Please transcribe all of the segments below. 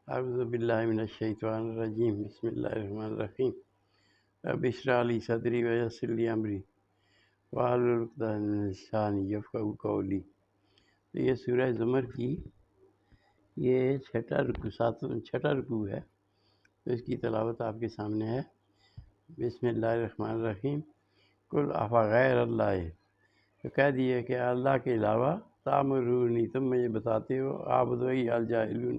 اعوذ باللہ من الشیطان الرجیم بسم اللہ الرحمن الرحیم رب اشرح لی صدری ویسر لی امری واحلل عقدۃ من لسانی یفقہوا قولی۔ تو یہ سورہ زمر کی یہ چھٹا رکوع ہے، تو اس کی تلاوت آپ کے سامنے ہے۔ بسم اللہ الرحمن الرحیم۔ قل افغیر اللہ، تو کہہ دیے کہ اللہ کے علاوہ تامرونی، تم مجھے بتاتے ہو، عابد الجاہلون،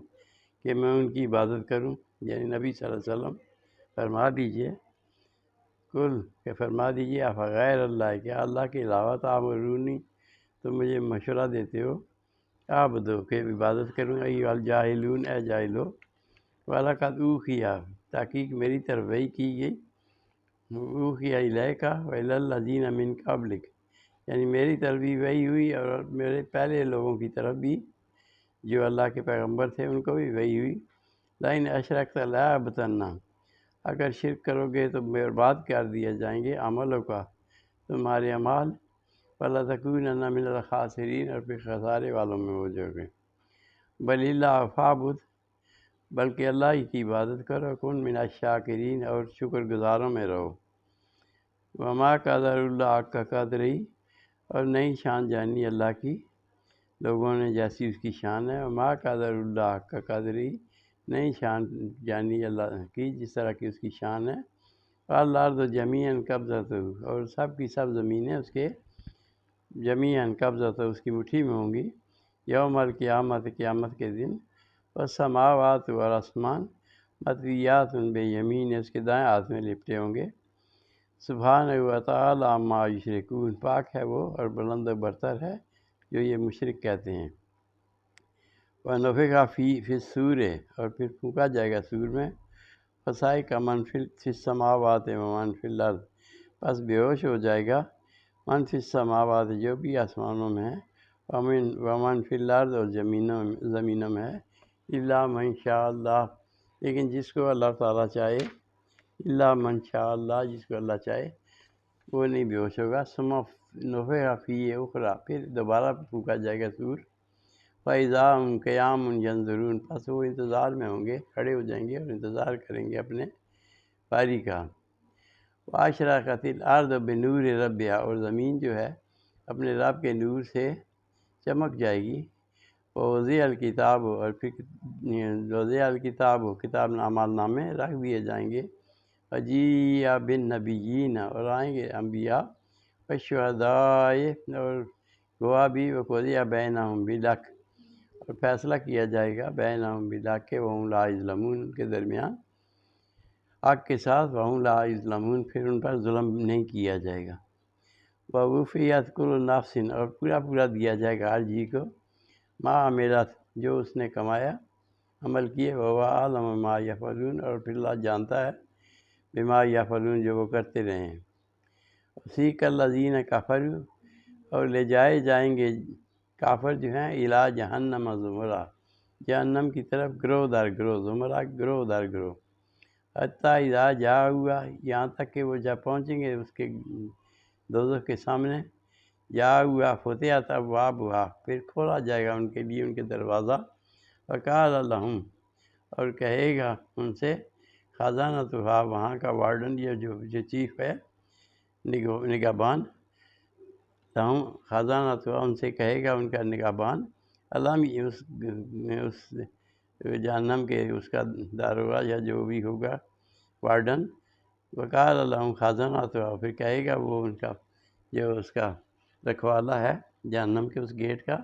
کہ میں ان کی عبادت کروں، یعنی نبی صلی اللہ علیہ وسلم فرما دیجئے، کل کہ فرما دیجئے افغیر اللہ، کہ اللہ کے علاوہ تامرونی، تم مجھے مشورہ دیتے ہو، عابدو کہ عبادت کروں، الجاہلون اے جاہلو، وَلَقَدْ أُوحِیَ تحقیق میری طرف وحی کی گئی، أُوحِیَ إِلَیکَ وَإِلَى الَّذِینَ مِن قَبْلِکَ، یعنی میری طرف بھی وحی ہوئی اور میرے پہلے لوگوں کی طرف بھی جو اللہ کے پیغمبر تھے ان کو بھی وحی ہوئی۔ لَئِنْ أَشْرَكْتَ لَيَحْبَطَنَّ، اگر شرک کرو گے تو برباد کر دیا جائیں گے عملوں کا تمہارے اعمال، فَلَتَكُونَنَّ مِنَ الْخَاسِرِينَ، اور پھر خسارے والوں میں ہو جاؤ گے۔ بَلِ اللَّهَ فَاعْبُدْ، بلکہ اللہ ہی کی عبادت کرو، کن من الشاکرین، اور شکر گزاروں میں رہو۔ وما قدر اللہ حق قدرہ، اور نہیں شان جانی اللہ کی لوگوں نے جیسی اس کی شان ہے، وما قدر اللہ حق قدرہ، نہیں شان جانی اللہ کی جس طرح کی اس کی شان ہے۔ الارض جمیعا قبضتہ، اور سب کی سب زمینیں اس کے جمیعا قبضتہ، اس کی مٹھی میں ہوں گی، یوم القیامت، قیامت کے دن، والسماوات اور آسمان، مطویات بیمین، اس کے دائیں ہاتھ میں لپٹے ہوں گے۔ سبحانہ و تعالی عما یشرکون، پاک ہے وہ اور بلند و برتر ہے جو یہ مشرک کہتے ہیں۔ وَنُفِخَ فِی الصُّورِ، اور پھر پھونکا جائے گا سور میں، فَصَعِقَ مَن فِی السَّمَاوَاتِ وَمَن فِی الْأَرْضِ، پس بے ہوش ہو جائے گا من فی السماوات، جو بھی آسمانوں میں ہے، ومن فی الارض، اور زمینوں میں ہے، الا من شاء اللہ، لیکن جس کو اللہ تعالیٰ چاہے، الا من شاء اللہ، جس کو اللہ چاہے وہ نہیں بے ہوش ہوگا۔ ثم نفخ فیہ اخری، پھر دوبارہ پھونکا جائے گا سور، فاذا هم قیام ینظرون، پس وہ انتظار میں ہوں گے، کھڑے ہو جائیں گے اور انتظار کریں گے اپنے باری کا۔ واشرقت الارض بنور ربها، اور زمین جو ہے اپنے رب کے نور سے چمک جائے گی۔ ووضع الکتاب، اور پھر وضع الکتاب، کتاب اعمال نامے رکھ دیے جائیں گے۔ وجیء بالنبیین، اور آئیں گے انبیاء، والشہداء، اور گواہ بھی، وقضی بینہم بالحق، اور فیصلہ کیا جائے گا بینہم بالحق، وہم لا یظلمون، ان کے درمیان حق کے ساتھ، وہم لا یظلمون، پھر ان پر ظلم نہیں کیا جائے گا۔ ووفیت کل نفس، اور پورا دیا جائے گا ہر جی کو، ما عملت، جو اس نے کمایا، عمل کیے، وہو اعلم ما یفعلون، اور پھر اللہ جانتا ہے بما یفعلون، جو وہ کرتے رہے ہیں۔ وسیق الذین کفروا، اور لے جائے جائیں گے کافر جو ہیں، الی جہنم زمرا، جہنم کی طرف گروہ در گروہ، زمرہ گروہ در گروہ، حتیٰ اذا جاؤہا، یہاں تک کہ وہ جب پہنچیں گے اس کے دوزخ کے سامنے، جاؤہا فتحت ابوابہا، پھر کھولا جائے گا ان کے لیے ان کے دروازہ، وقال لہم، اور کہے گا ان سے، خزانتہا، وہاں کا وارڈن، جو چیف ہے، نگہبان، لہم خزانتہا، ان سے کہے گا ان کا نگہبان، علم، اس جہنم کے اس کا داروغہ یا جو بھی ہوگا وارڈن، وقال لہم خزانتہا، پھر کہے گا وہ ان کا جو اس کا رکھوالا ہے جہنم کے اس گیٹ کا،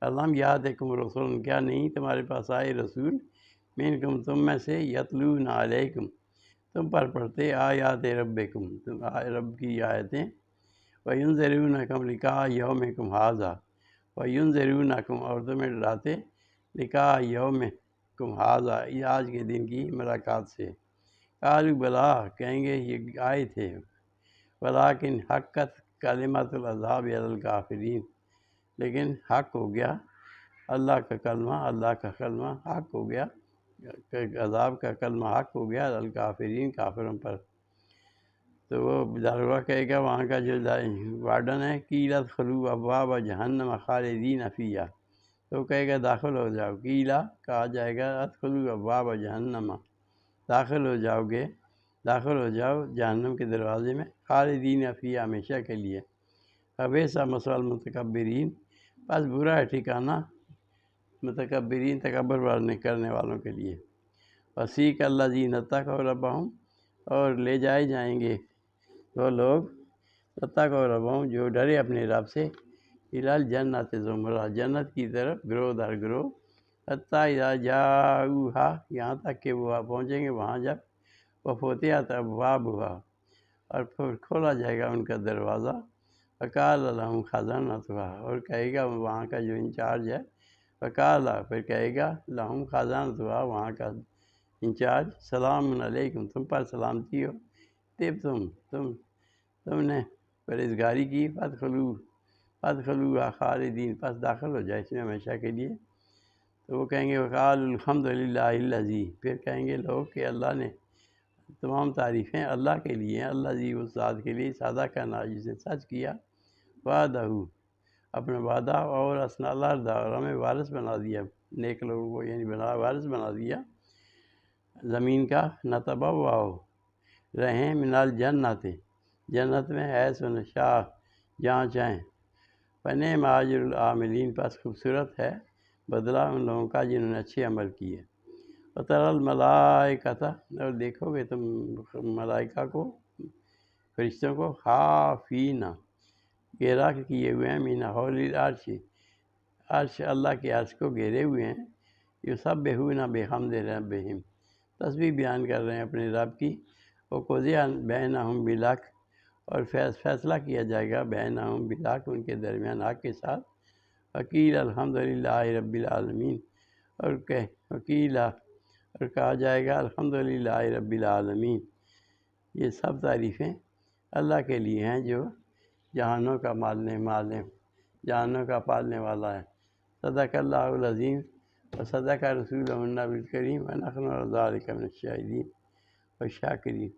علم یاتکم رسول، کیا نہیں تمہارے پاس آئے رسول، منکم، تم میں سے، یتلون علیکم، تم پر پڑھتے، آیات ربکم، تم رب کی آیتیں، وینذرونکم لقاء یومکم ھذا، وینذرونکم، اور تمہیں ڈراتے، لقاء یومکم ھذا، یہ آج کے دن کی ملاقات سے۔ قالوا بلا، کہیں گے یہ آئے تھے، ولکن حقت کلمۃ العذاب علی الکافرین، لیکن حق ہو گیا اللہ کا کلمہ حق ہو گیا، عذاب کا کلمہ حق ہو گیا الکافرین، کافروں پر۔ تو وہ داروغہ کہے گا وہاں کا جو وارڈن ہے، قیل ادخلوا ابواب جہنم خالدین فیہا، تو وہ کہے گا داخل ہو جاؤ، قیلا کہا جائے گا ادخلوا ابواب جہنم، داخل ہو جاؤ جہنم کے دروازے میں، خالدین فیہا ہمیشہ کے لیے، فبئس مثوی المتکبرین، بس برا ہے ٹھکانہ متکبرین تکبر کرنے والوں کے لیے۔ وسیق الذین اتقوا ربہم، اور لے جائے جائیں گے وہ لوگ اتقوا ربہم جو ڈرے اپنے رب سے، الی الجنۃ زمرہ، جنت کی طرف گروہ در گروہ، حتیٰ اذا جاؤہا، یہاں تک کہ وہ پہنچیں گے وہاں جب، وفتحت ابوابہا، اور پھر کھولا جائے گا ان کا دروازہ، وقال لہم خزنتہا، اور کہے گا وہاں کا جو انچارج ہے، وقال پھر کہے گا لہم خزنتہا، وہاں کا انچارج، سلام علیکم، تم پر سلامتی ہو، تم نے پرہیزگاری کی، فادخلوہا خالدین، پس داخل ہو جائے اس میں ہمیشہ کے لیے۔ تو وہ کہیں گے وقال الحمدللہ الذی، پھر کہیں گے لوگ کہ اللہ نے، تمام تعریفیں اللہ کے لیے ہیں، اللہ جی اس ذات کے لیے صادق کا، جس نے سچ کیا، وعدہ، اپنا وعدہ، اور اسنا الارض، اور ہمیں وارث بنا دیا، نیک لوگوں کو یعنی وارث بنا دیا زمین کا، نتبوأ، رہیں من الجنت، جنت میں، حیث نشاء، جہاں چاہیں، فنعم اجر العاملین، پس خوبصورت ہے بدلہ ان لوگوں کا جنہوں نے اچھے عمل کیے۔ وتری الملائکۃ، اور دیکھو گے تم ملائکہ کو، فرشتوں کو، حافین، گھیرا کیے ہوئے ہیں، من حول العرش، عرش، اللہ کے عرش کو گھیرے ہوئے ہیں، یسبحون بحمد ربہم، تسبیح بیان کر رہے ہیں اپنے رب کی، وقضی بینہم بالحق، اور فیصلہ کیا جائے گا بینہم بالحق، ان کے درمیان حق کے ساتھ، وقیل الحمدللہ رب العالمین، اور کہا جائے گا الحمدللہ رب العالمین، یہ سب تعریفیں اللہ کے لیے ہیں جو جہانوں کا جہانوں کا پالنے والا ہے۔ صدق اللہ العظیم، وصدق رسولہ النبی الکریم، ونحن علی ذلک من الشاہدین والشاکرین۔